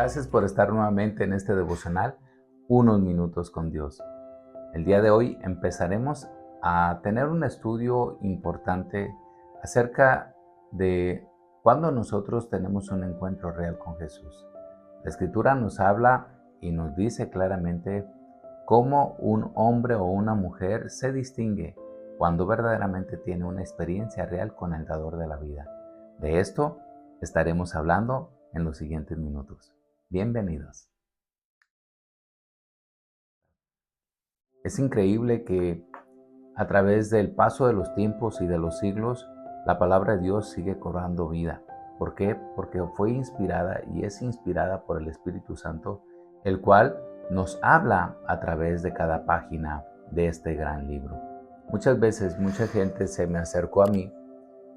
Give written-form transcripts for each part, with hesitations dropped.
Gracias por estar nuevamente en este devocional, Unos Minutos con Dios. El día de hoy empezaremos a tener un estudio importante acerca de cuando nosotros tenemos un encuentro real con Jesús. La Escritura nos habla y nos dice claramente cómo un hombre o una mujer se distingue cuando verdaderamente tiene una experiencia real con el dador de la vida. De esto estaremos hablando en los siguientes minutos. Bienvenidos. Es increíble que a través del paso de los tiempos y de los siglos, la palabra de Dios sigue cobrando vida. ¿Por qué? Porque fue inspirada y es inspirada por el Espíritu Santo, el cual nos habla a través de cada página de este gran libro. Muchas veces mucha gente se me acercó a mí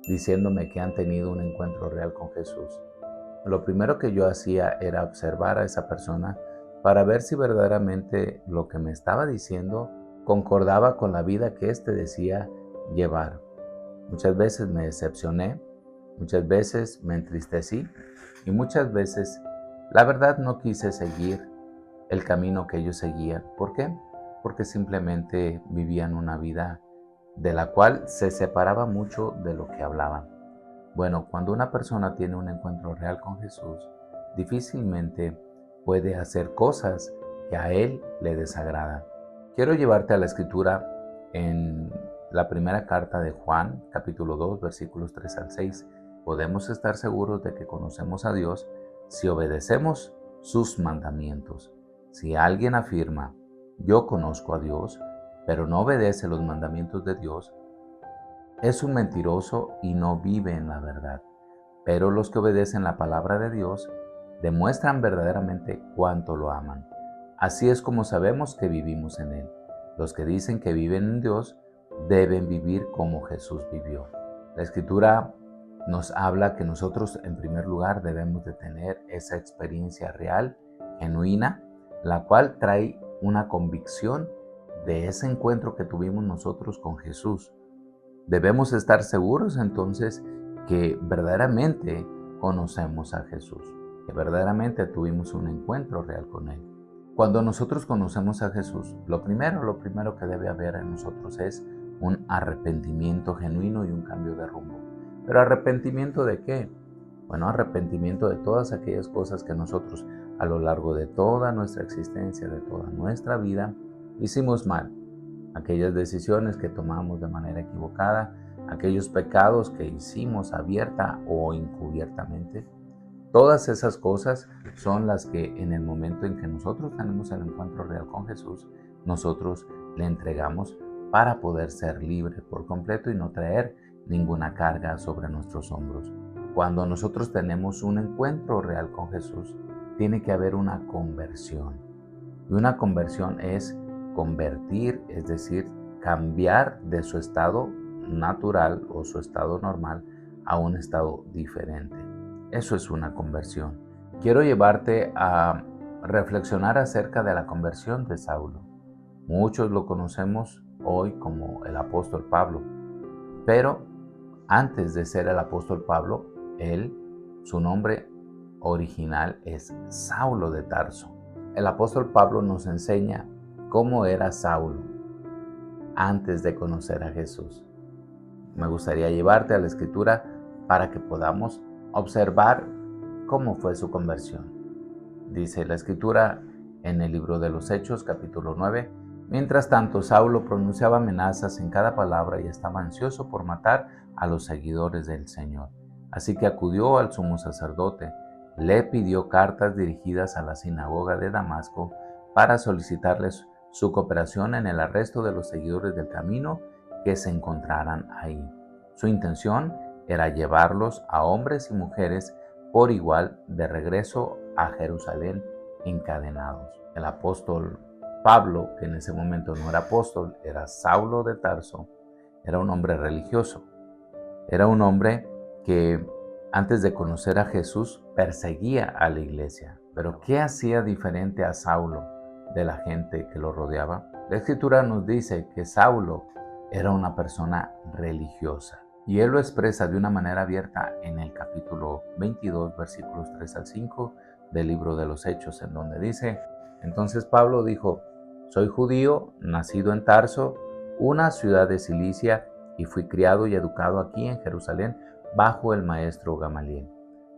diciéndome que han tenido un encuentro real con Jesús. Lo primero que yo hacía era observar a esa persona para ver si verdaderamente lo que me estaba diciendo concordaba con la vida que éste decía llevar. Muchas veces me decepcioné, muchas veces me entristecí y muchas veces la verdad no quise seguir el camino que ellos seguían. ¿Por qué? Porque simplemente vivían una vida de la cual se separaba mucho de lo que hablaban. Bueno, cuando una persona tiene un encuentro real con Jesús, difícilmente puede hacer cosas que a Él le desagradan. Quiero llevarte a la Escritura en la primera carta de Juan, capítulo 2, versículos 3 al 6. Podemos estar seguros de que conocemos a Dios si obedecemos sus mandamientos. Si alguien afirma, yo conozco a Dios, pero no obedece los mandamientos de Dios, es un mentiroso y no vive en la verdad. Pero los que obedecen la palabra de Dios demuestran verdaderamente cuánto lo aman. Así es como sabemos que vivimos en Él. Los que dicen que viven en Dios deben vivir como Jesús vivió. La Escritura nos habla que nosotros en primer lugar debemos de tener esa experiencia real, genuina, la cual trae una convicción de ese encuentro que tuvimos nosotros con Jesús. Debemos estar seguros entonces que verdaderamente conocemos a Jesús, que verdaderamente tuvimos un encuentro real con Él. Cuando nosotros conocemos a Jesús, lo primero que debe haber en nosotros es un arrepentimiento genuino y un cambio de rumbo. ¿Pero arrepentimiento de qué? Bueno, arrepentimiento de todas aquellas cosas que nosotros a lo largo de toda nuestra existencia, de toda nuestra vida, hicimos mal. Aquellas decisiones que tomamos de manera equivocada, aquellos pecados que hicimos abierta o encubiertamente. Todas esas cosas son las que en el momento en que nosotros tenemos el encuentro real con Jesús, nosotros le entregamos para poder ser libres por completo y no traer ninguna carga sobre nuestros hombros. Cuando nosotros tenemos un encuentro real con Jesús, tiene que haber una conversión. Y una conversión es convertir, es decir, cambiar de su estado natural o su estado normal a un estado diferente. Eso es una conversión. Quiero llevarte a reflexionar acerca de la conversión de Saulo. Muchos lo conocemos hoy como el apóstol Pablo, pero antes de ser el apóstol Pablo, su nombre original es Saulo de Tarso. El apóstol Pablo nos enseña cómo era Saulo antes de conocer a Jesús. Me gustaría llevarte a la Escritura para que podamos observar cómo fue su conversión. Dice la Escritura en el libro de los Hechos, capítulo 9, mientras tanto Saulo pronunciaba amenazas en cada palabra y estaba ansioso por matar a los seguidores del Señor. Así que acudió al sumo sacerdote, le pidió cartas dirigidas a la sinagoga de Damasco para solicitarles su cooperación en el arresto de los seguidores del camino que se encontraran ahí. Su intención era llevarlos a hombres y mujeres por igual de regreso a Jerusalén encadenados. El apóstol Pablo, que en ese momento no era apóstol, era Saulo de Tarso, era un hombre religioso. Era un hombre que antes de conocer a Jesús perseguía a la iglesia. Pero ¿qué hacía diferente a Saulo de la gente que lo rodeaba? La Escritura nos dice que Saulo era una persona religiosa y él lo expresa de una manera abierta en el capítulo 22, versículos 3 al 5, del libro de los Hechos, en donde dice: entonces Pablo dijo: soy judío, nacido en Tarso, una ciudad de Cilicia, y fui criado y educado aquí en Jerusalén bajo el maestro Gamaliel.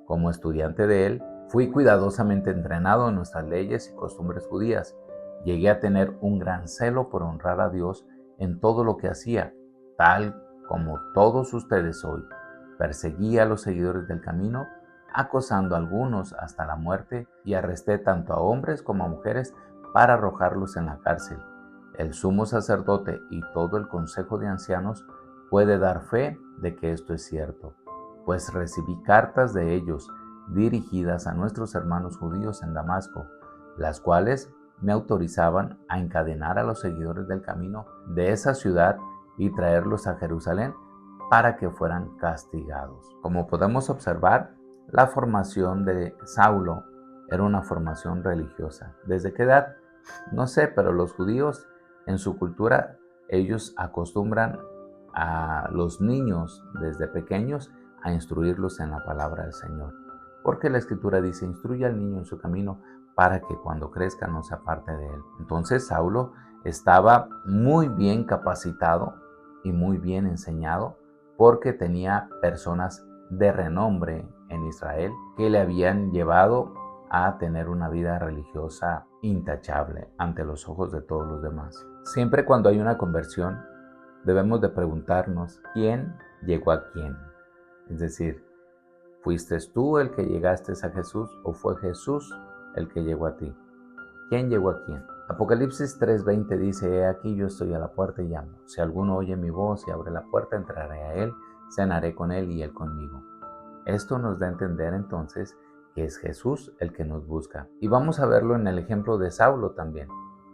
Como estudiante de él, fui cuidadosamente entrenado en nuestras leyes y costumbres judías. Llegué a tener un gran celo por honrar a Dios en todo lo que hacía, tal como todos ustedes hoy. Perseguí a los seguidores del camino, acosando a algunos hasta la muerte, y arresté tanto a hombres como a mujeres para arrojarlos en la cárcel. El sumo sacerdote y todo el consejo de ancianos puede dar fe de que esto es cierto, pues recibí cartas de ellos dirigidas a nuestros hermanos judíos en Damasco, las cuales me autorizaban a encadenar a los seguidores del camino de esa ciudad y traerlos a Jerusalén para que fueran castigados. Como podemos observar, la formación de Saulo era una formación religiosa. ¿Desde qué edad? No sé, pero los judíos en su cultura, ellos acostumbran a los niños desde pequeños a instruirlos en la palabra del Señor. Porque la Escritura dice: instruye al niño en su camino para que cuando crezca no se aparte de él. Entonces Saulo estaba muy bien capacitado y muy bien enseñado, porque tenía personas de renombre en Israel que le habían llevado a tener una vida religiosa intachable ante los ojos de todos los demás. Siempre cuando hay una conversión, debemos de preguntarnos quién llegó a quién. Es decir, ¿fuiste tú el que llegaste a Jesús o fue Jesús el que llegó a ti? ¿Quién llegó a quién? Apocalipsis 3:20 dice: he aquí yo estoy a la puerta y llamo. Si alguno oye mi voz y abre la puerta, entraré a él, cenaré con él y él conmigo. Esto nos da a entender entonces que es Jesús el que nos busca. Y vamos a verlo en el ejemplo de Saulo también.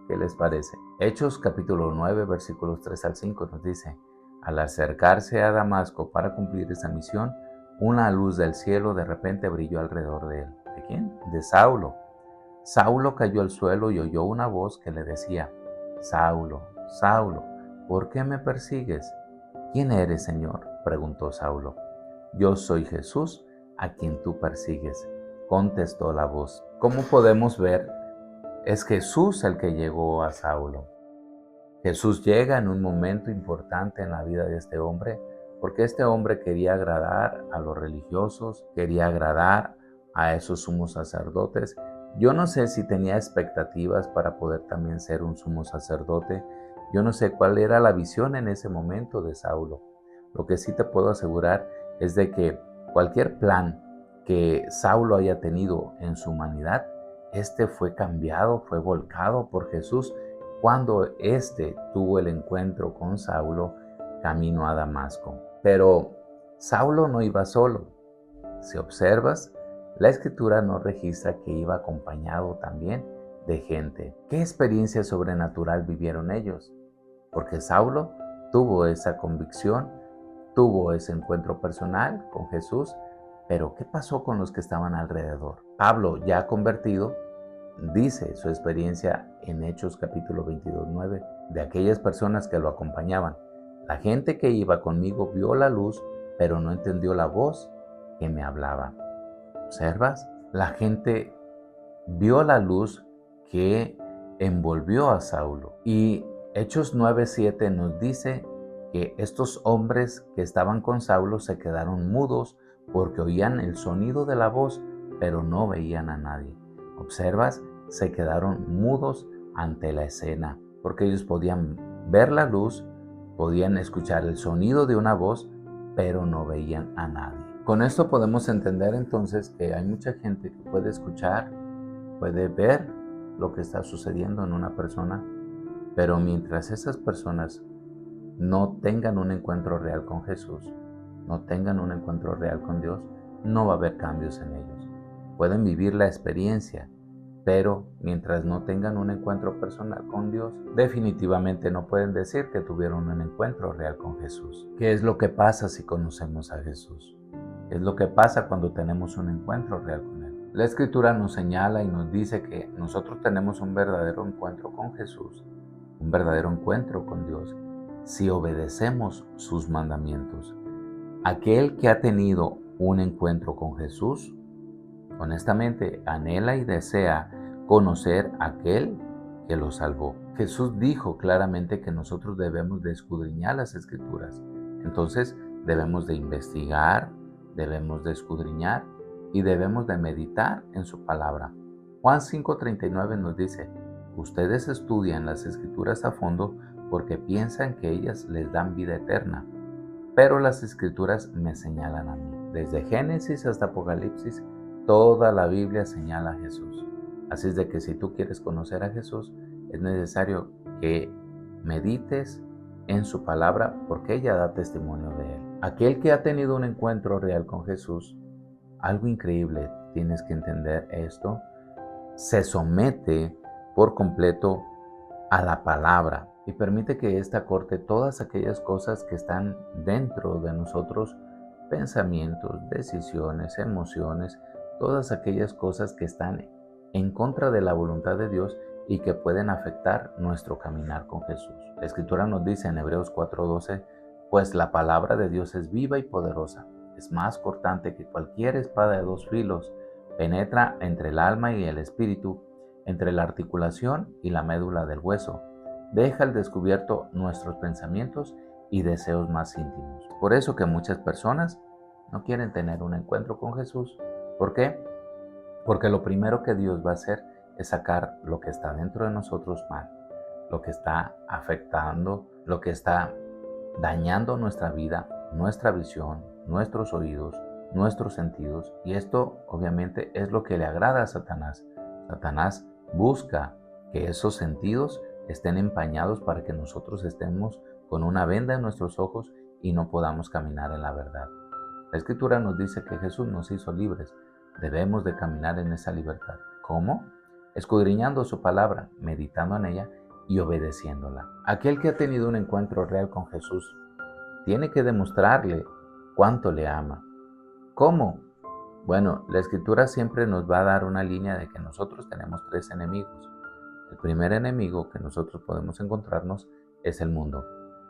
¿Qué les parece? Hechos capítulo 9, versículos 3 al 5 nos dice: al acercarse a Damasco para cumplir esa misión, una luz del cielo de repente brilló alrededor de él. ¿De quién? De Saulo. Saulo cayó al suelo y oyó una voz que le decía: Saulo, Saulo, ¿por qué me persigues? ¿Quién eres, Señor?, preguntó Saulo. Yo soy Jesús, a quien tú persigues, contestó la voz. Como podemos ver, es Jesús el que llegó a Saulo. Jesús llega en un momento importante en la vida de este hombre, porque este hombre quería agradar a los religiosos, quería agradar a esos sumos sacerdotes. Yo no sé si tenía expectativas para poder también ser un sumo sacerdote. Yo no sé cuál era la visión en ese momento de Saulo. Lo que sí te puedo asegurar es de que cualquier plan que Saulo haya tenido en su humanidad, este fue cambiado, fue volcado por Jesús cuando éste tuvo el encuentro con Saulo camino a Damasco. Pero Saulo no iba solo. Si observas, la Escritura nos registra que iba acompañado también de gente. ¿Qué experiencia sobrenatural vivieron ellos? Porque Saulo tuvo esa convicción, tuvo ese encuentro personal con Jesús, pero ¿qué pasó con los que estaban alrededor? Pablo, ya convertido, dice su experiencia en Hechos capítulo 22:9 de aquellas personas que lo acompañaban. La gente que iba conmigo vio la luz, pero no entendió la voz que me hablaba. ¿Observas? La gente vio la luz que envolvió a Saulo. Y Hechos 9:7 nos dice que estos hombres que estaban con Saulo se quedaron mudos porque oían el sonido de la voz, pero no veían a nadie. ¿Observas? Se quedaron mudos ante la escena, porque ellos podían ver la luz, podían escuchar el sonido de una voz, pero no veían a nadie. Con esto podemos entender entonces que hay mucha gente que puede escuchar, puede ver lo que está sucediendo en una persona, pero mientras esas personas no tengan un encuentro real con Jesús, no tengan un encuentro real con Dios, no va a haber cambios en ellos. Pueden vivir la experiencia, pero mientras no tengan un encuentro personal con Dios, definitivamente no pueden decir que tuvieron un encuentro real con Jesús. ¿Qué es lo que pasa si conocemos a Jesús? ¿Qué es lo que pasa cuando tenemos un encuentro real con Él? La Escritura nos señala y nos dice que nosotros tenemos un verdadero encuentro con Jesús, un verdadero encuentro con Dios, si obedecemos sus mandamientos. Aquel que ha tenido un encuentro con Jesús Honestamente, anhela y desea conocer a aquel que lo salvó. Jesús dijo claramente que nosotros debemos de escudriñar las Escrituras. Entonces, debemos de investigar, debemos de escudriñar y debemos de meditar en su palabra. Juan 5:39 nos dice: ustedes estudian las Escrituras a fondo porque piensan que ellas les dan vida eterna, pero las Escrituras me señalan a mí. Desde Génesis hasta Apocalipsis, toda la Biblia señala a Jesús. Así es de que si tú quieres conocer a Jesús, es necesario que medites en su palabra porque ella da testimonio de él. Aquel que ha tenido un encuentro real con Jesús, algo increíble, tienes que entender esto, se somete por completo a la palabra y permite que ésta corte todas aquellas cosas que están dentro de nosotros, pensamientos, decisiones, emociones, todas aquellas cosas que están en contra de la voluntad de Dios y que pueden afectar nuestro caminar con Jesús. La Escritura nos dice en Hebreos 4:12, pues la palabra de Dios es viva y poderosa, es más cortante que cualquier espada de dos filos, penetra entre el alma y el espíritu, entre la articulación y la médula del hueso, deja al descubierto nuestros pensamientos y deseos más íntimos. Por eso que muchas personas no quieren tener un encuentro con Jesús. ¿Por qué? Porque lo primero que Dios va a hacer es sacar lo que está dentro de nosotros mal, lo que está afectando, lo que está dañando nuestra vida, nuestra visión, nuestros oídos, nuestros sentidos. Y esto obviamente es lo que le agrada a Satanás. Satanás busca que esos sentidos estén empañados para que nosotros estemos con una venda en nuestros ojos y no podamos caminar en la verdad. La Escritura nos dice que Jesús nos hizo libres. Debemos de caminar en esa libertad. ¿Cómo? Escudriñando su palabra, meditando en ella y obedeciéndola. Aquel que ha tenido un encuentro real con Jesús tiene que demostrarle cuánto le ama. ¿Cómo? Bueno, la Escritura siempre nos va a dar una línea de que nosotros tenemos tres enemigos. El primer enemigo que nosotros podemos encontrarnos es el mundo,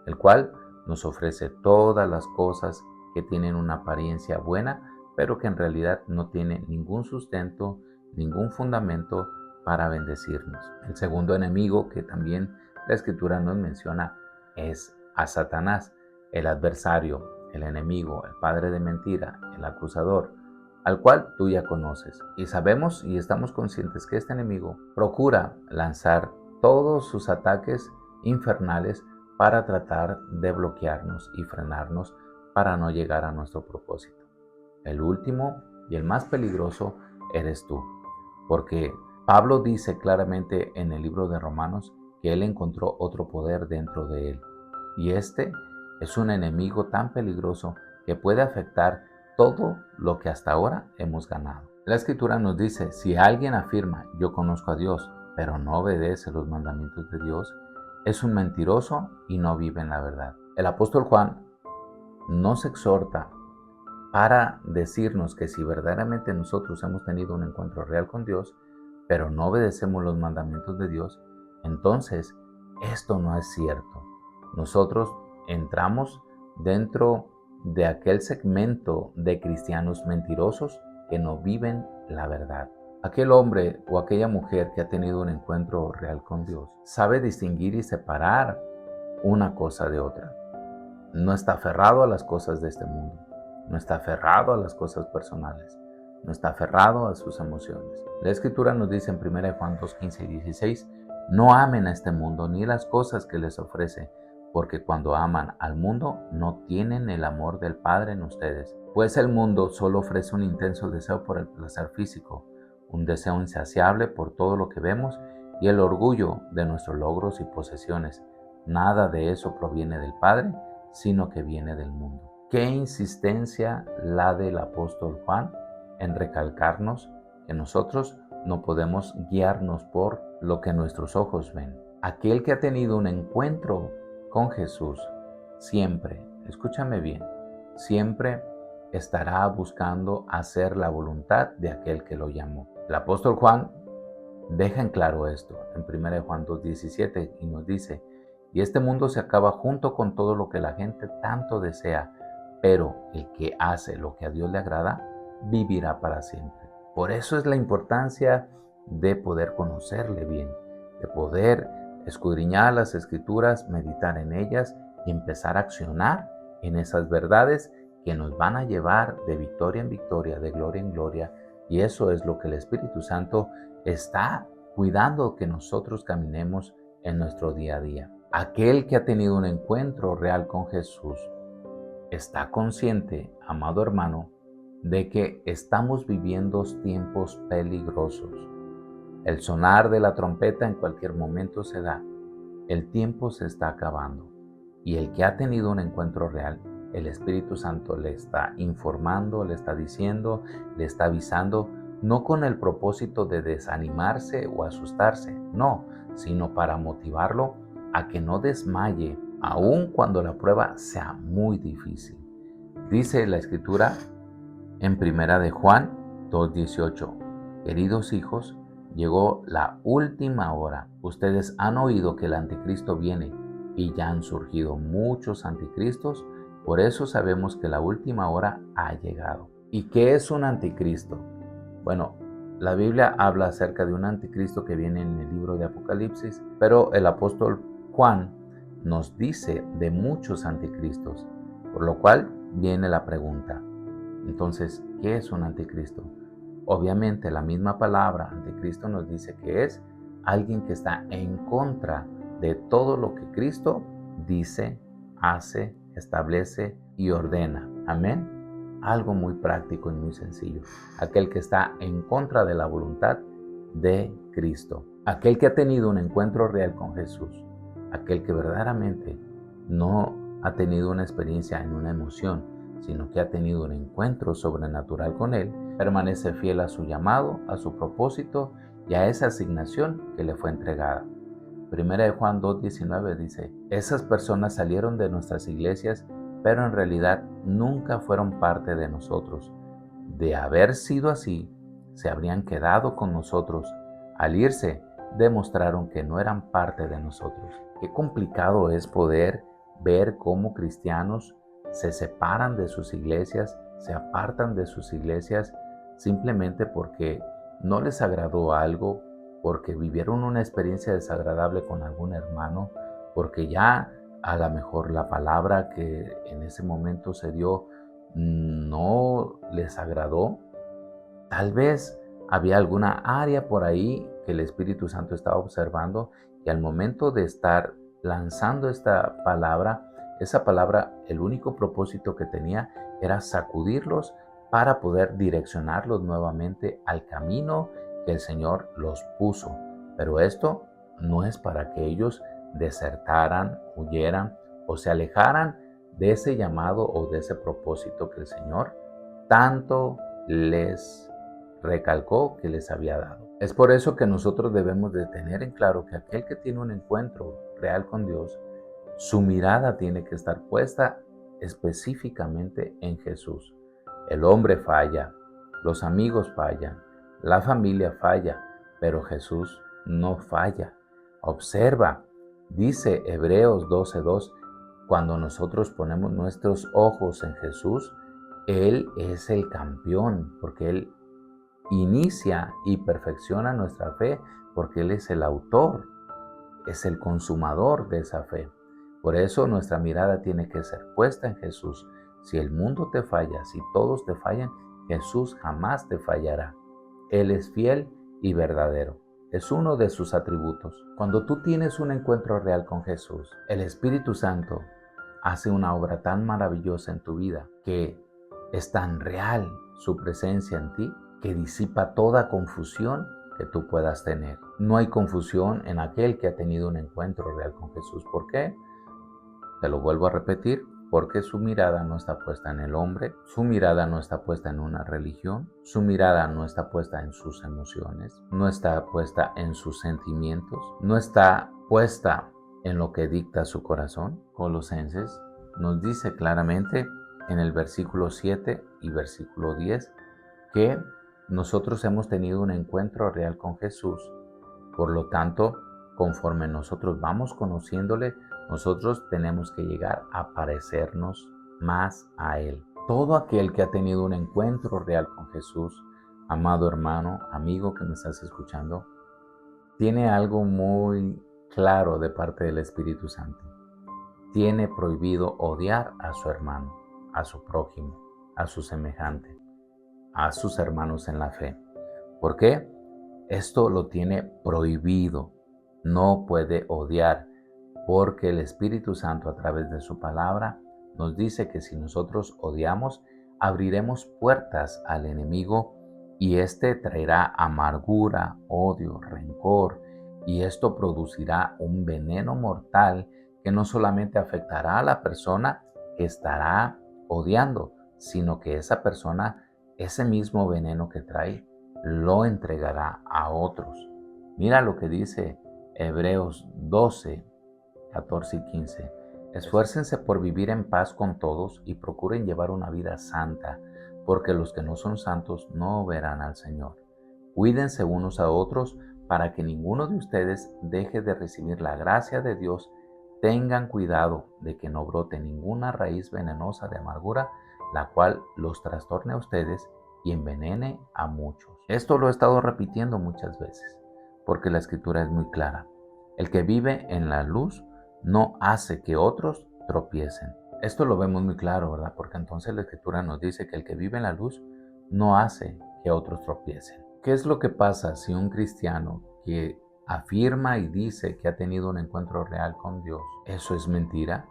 el cual nos ofrece todas las cosas que tienen una apariencia buena, pero que en realidad no tiene ningún sustento, ningún fundamento para bendecirnos. El segundo enemigo que también la Escritura nos menciona es a Satanás, el adversario, el enemigo, el padre de mentira, el acusador, al cual tú ya conoces. Y sabemos y estamos conscientes que este enemigo procura lanzar todos sus ataques infernales para tratar de bloquearnos y frenarnos para no llegar a nuestro propósito. El último y el más peligroso eres tú, porque Pablo dice claramente en el libro de Romanos que él encontró otro poder dentro de él. Y este es un enemigo tan peligroso que puede afectar todo lo que hasta ahora hemos ganado. La Escritura nos dice, si alguien afirma, yo conozco a Dios, pero no obedece los mandamientos de Dios, es un mentiroso y no vive en la verdad. El apóstol Juan nos exhorta para decirnos que si verdaderamente nosotros hemos tenido un encuentro real con Dios, pero no obedecemos los mandamientos de Dios, entonces esto no es cierto. Nosotros entramos dentro de aquel segmento de cristianos mentirosos que no viven la verdad. Aquel hombre o aquella mujer que ha tenido un encuentro real con Dios sabe distinguir y separar una cosa de otra. No está aferrado a las cosas de este mundo, no está aferrado a las cosas personales, no está aferrado a sus emociones. La Escritura nos dice en 1 Juan 2:15 y 16, no amen a este mundo ni las cosas que les ofrece, porque cuando aman al mundo no tienen el amor del Padre en ustedes. Pues el mundo solo ofrece un intenso deseo por el placer físico, un deseo insaciable por todo lo que vemos y el orgullo de nuestros logros y posesiones. Nada de eso proviene del Padre, sino que viene del mundo. Qué insistencia la del apóstol Juan en recalcarnos que nosotros no podemos guiarnos por lo que nuestros ojos ven. Aquel que ha tenido un encuentro con Jesús siempre, escúchame bien, siempre estará buscando hacer la voluntad de aquel que lo llamó. El apóstol Juan deja en claro esto en 1 Juan 2:17 y nos dice, y este mundo se acaba junto con todo lo que la gente tanto desea, pero el que hace lo que a Dios le agrada, vivirá para siempre. Por eso es la importancia de poder conocerle bien, de poder escudriñar las Escrituras, meditar en ellas y empezar a accionar en esas verdades que nos van a llevar de victoria en victoria, de gloria en gloria. Y eso es lo que el Espíritu Santo está cuidando que nosotros caminemos en nuestro día a día. Aquel que ha tenido un encuentro real con Jesús está consciente, amado hermano, de que estamos viviendo tiempos peligrosos. El sonar de la trompeta en cualquier momento se da. El tiempo se está acabando. Y el que ha tenido un encuentro real, el Espíritu Santo le está informando, le está diciendo, le está avisando, no con el propósito de desanimarse o asustarse, no, sino para motivarlo a que no desmaye, aun cuando la prueba sea muy difícil. Dice la Escritura en Primera de Juan 2:18, queridos hijos, llegó la última hora. Ustedes han oído que el anticristo viene y ya han surgido muchos anticristos. Por eso sabemos que la última hora ha llegado. ¿Y qué es un anticristo? Bueno, la Biblia habla acerca de un anticristo que viene en el libro de Apocalipsis, pero el apóstol Juan nos dice de muchos anticristos, por lo cual viene la pregunta. Entonces, ¿qué es un anticristo? Obviamente la misma palabra anticristo nos dice que es alguien que está en contra de todo lo que Cristo dice, hace, establece y ordena. Amén. Algo muy práctico y muy sencillo. Aquel que está en contra de la voluntad de Cristo. Aquel que ha tenido un encuentro real con Jesús. Aquel que verdaderamente no ha tenido una experiencia en una emoción, sino que ha tenido un encuentro sobrenatural con Él, permanece fiel a su llamado, a su propósito y a esa asignación que le fue entregada. Primera de Juan 2:19 dice, esas personas salieron de nuestras iglesias, pero en realidad nunca fueron parte de nosotros. De haber sido así, se habrían quedado con nosotros. Al irse, demostraron que no eran parte de nosotros. Qué complicado es poder ver cómo cristianos se separan de sus iglesias, se apartan de sus iglesias simplemente porque no les agradó algo, porque vivieron una experiencia desagradable con algún hermano, porque ya a lo mejor la palabra que en ese momento se dio no les agradó. Tal vez había alguna área por ahí que el Espíritu Santo estaba observando y al momento de estar lanzando esta palabra, esa palabra, el único propósito que tenía era sacudirlos para poder direccionarlos nuevamente al camino que el Señor los puso. Pero esto no es para que ellos desertaran, huyeran o se alejaran de ese llamado o de ese propósito que el Señor tanto les recalcó que les había dado. Es por eso que nosotros debemos de tener en claro que aquel que tiene un encuentro real con Dios, su mirada tiene que estar puesta específicamente en Jesús. El hombre falla, los amigos fallan, la familia falla, pero Jesús no falla. Observa, dice Hebreos 12:2, cuando nosotros ponemos nuestros ojos en Jesús, Él es el campeón, porque Él inicia y perfecciona nuestra fe, porque Él es el autor, es el consumador de esa fe. Por eso nuestra mirada tiene que ser puesta en Jesús. Si el mundo te falla, si todos te fallan, Jesús jamás te fallará. Él es fiel y verdadero. Es uno de sus atributos. Cuando tú tienes un encuentro real con Jesús, el Espíritu Santo hace una obra tan maravillosa en tu vida que es tan real su presencia en ti que disipa toda confusión que tú puedas tener. No hay confusión en aquel que ha tenido un encuentro real con Jesús. ¿Por qué? Te lo vuelvo a repetir, porque su mirada no está puesta en el hombre, su mirada no está puesta en una religión, su mirada no está puesta en sus emociones, no está puesta en sus sentimientos, no está puesta en lo que dicta su corazón. Colosenses nos dice claramente en el versículo 7 y versículo 10 que nosotros hemos tenido un encuentro real con Jesús. Por lo tanto, conforme nosotros vamos conociéndole, nosotros tenemos que llegar a parecernos más a Él. Todo aquel que ha tenido un encuentro real con Jesús Amado hermano, amigo que me estás escuchando, tiene algo muy claro de parte del Espíritu Santo. Tiene prohibido odiar a su hermano, a su prójimo, a su semejante, a sus hermanos en la fe. ¿Por qué? Esto lo tiene prohibido. No puede odiar, porque el Espíritu Santo a través de su palabra nos dice que si nosotros odiamos, abriremos puertas al enemigo y éste traerá amargura, odio, rencor, y esto producirá un veneno mortal que no solamente afectará a la persona que estará odiando, sino que esa persona, ese mismo veneno que trae, lo entregará a otros. Mira lo que dice Hebreos 12, 14 y 15. Esfuércense por vivir en paz con todos y procuren llevar una vida santa, porque los que no son santos no verán al Señor. Cuídense unos a otros para que ninguno de ustedes deje de recibir la gracia de Dios. Tengan cuidado de que no brote ninguna raíz venenosa de amargura, la cual los trastorne a ustedes y envenene a muchos. Esto lo he estado repitiendo muchas veces, porque la escritura es muy clara. El que vive en la luz no hace que otros tropiecen. Esto lo vemos muy claro, ¿verdad? Porque entonces la escritura nos dice que el que vive en la luz no hace que otros tropiecen. ¿Qué es lo que pasa si un cristiano que afirma y dice que ha tenido un encuentro real con Dios, eso es mentira?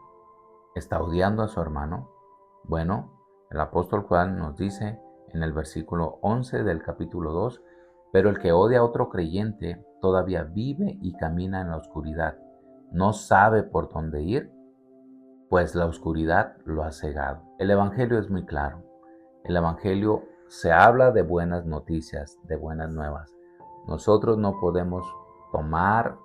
¿Está odiando a su hermano? Bueno, el apóstol Juan nos dice en el versículo 11 del capítulo 2, pero el que odia a otro creyente todavía vive y camina en la oscuridad. No sabe por dónde ir, pues la oscuridad lo ha cegado. El evangelio es muy claro. El evangelio se habla de buenas noticias, de buenas nuevas. Nosotros no podemos tomar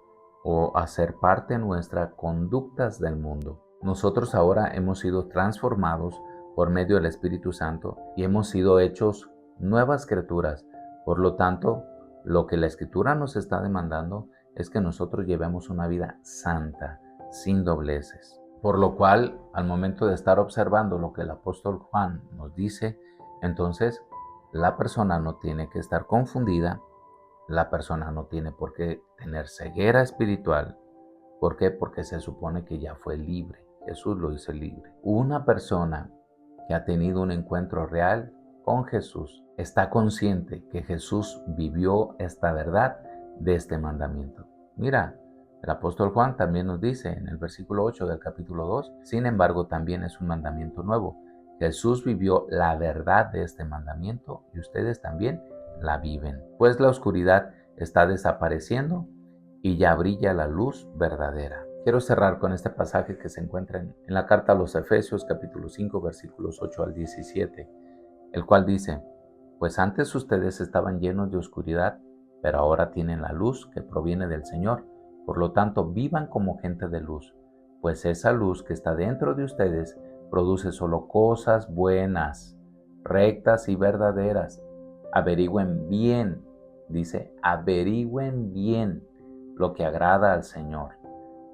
o hacer parte nuestra conductas del mundo. Nosotros ahora hemos sido transformados por medio del Espíritu Santo y hemos sido hechos nuevas criaturas. Por lo tanto, lo que la Escritura nos está demandando es que nosotros llevemos una vida santa, sin dobleces. Por lo cual, al momento de estar observando lo que el apóstol Juan nos dice, entonces la persona no tiene que estar confundida, la persona no tiene por qué tener ceguera espiritual. ¿Por qué? Porque se supone que ya fue libre. Jesús lo hizo libre. Una persona que ha tenido un encuentro real con Jesús está consciente que Jesús vivió esta verdad de este mandamiento. Mira, el apóstol Juan también nos dice en el versículo 8 del capítulo 2, sin embargo también es un mandamiento nuevo. Jesús vivió la verdad de este mandamiento y ustedes también la viven. Pues la oscuridad está desapareciendo y ya brilla la luz verdadera. Quiero cerrar con este pasaje que se encuentra en la carta a los Efesios capítulo 5 versículos 8 al 17, el cual dice, pues antes ustedes estaban llenos de oscuridad, pero ahora tienen la luz que proviene del Señor. Por lo tanto, vivan como gente de luz, pues esa luz que está dentro de ustedes produce solo cosas buenas, rectas y verdaderas. Averigüen bien, dice, averigüen bien lo que agrada al Señor.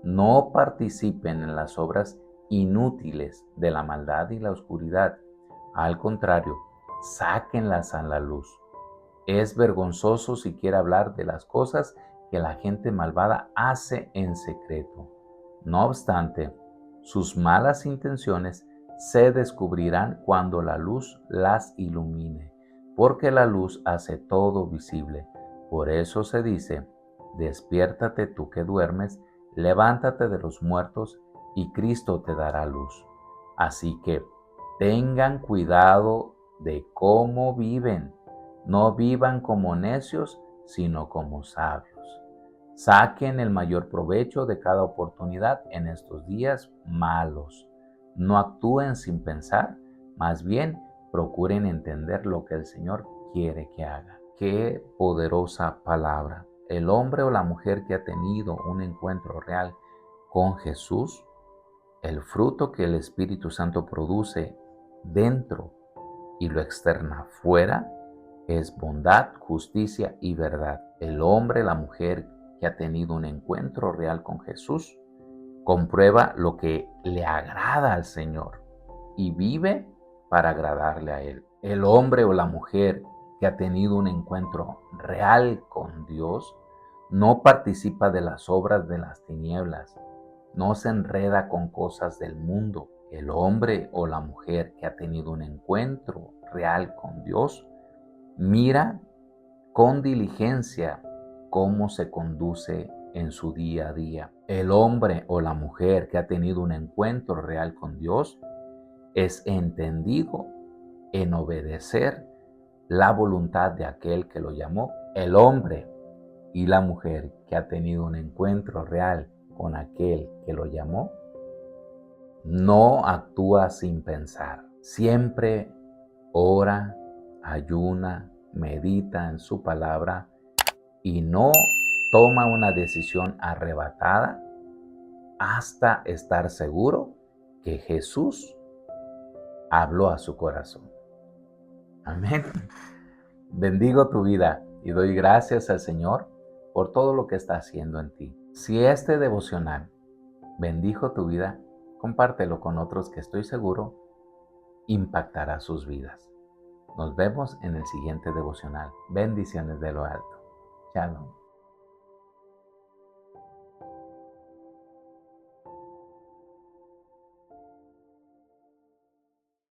No participen en las obras inútiles de la maldad y la oscuridad. Al contrario, sáquenlas a la luz. Es vergonzoso siquiera hablar de las cosas que la gente malvada hace en secreto. No obstante, sus malas intenciones se descubrirán cuando la luz las ilumine, porque la luz hace todo visible. Por eso se dice, despiértate tú que duermes, levántate de los muertos y Cristo te dará luz. Así que tengan cuidado de cómo viven. No vivan como necios, sino como sabios. Saquen el mayor provecho de cada oportunidad en estos días malos. No actúen sin pensar, más bien procuren entender lo que el Señor quiere que haga. Qué poderosa palabra. El hombre o la mujer que ha tenido un encuentro real con Jesús, el fruto que el Espíritu Santo produce dentro y lo externa fuera, es bondad, justicia y verdad. El hombre, la mujer que ha tenido un encuentro real con Jesús, comprueba lo que le agrada al Señor y vive para agradarle a Él. El hombre o la mujer que ha tenido un encuentro real con Dios, no participa de las obras de las tinieblas, no se enreda con cosas del mundo. El hombre o la mujer que ha tenido un encuentro real con Dios, mira con diligencia cómo se conduce en su día a día. El hombre o la mujer que ha tenido un encuentro real con Dios es entendido en obedecer la voluntad de aquel que lo llamó. El hombre y la mujer que ha tenido un encuentro real con aquel que lo llamó, no actúa sin pensar. Siempre ora, ayuna, medita en su palabra y no toma una decisión arrebatada hasta estar seguro que Jesús habló a su corazón. Amén. Bendigo tu vida y doy gracias al Señor por todo lo que está haciendo en ti. Si este devocional bendijo tu vida, compártelo con otros que estoy seguro impactará sus vidas. Nos vemos en el siguiente devocional. Bendiciones de lo alto. Shalom.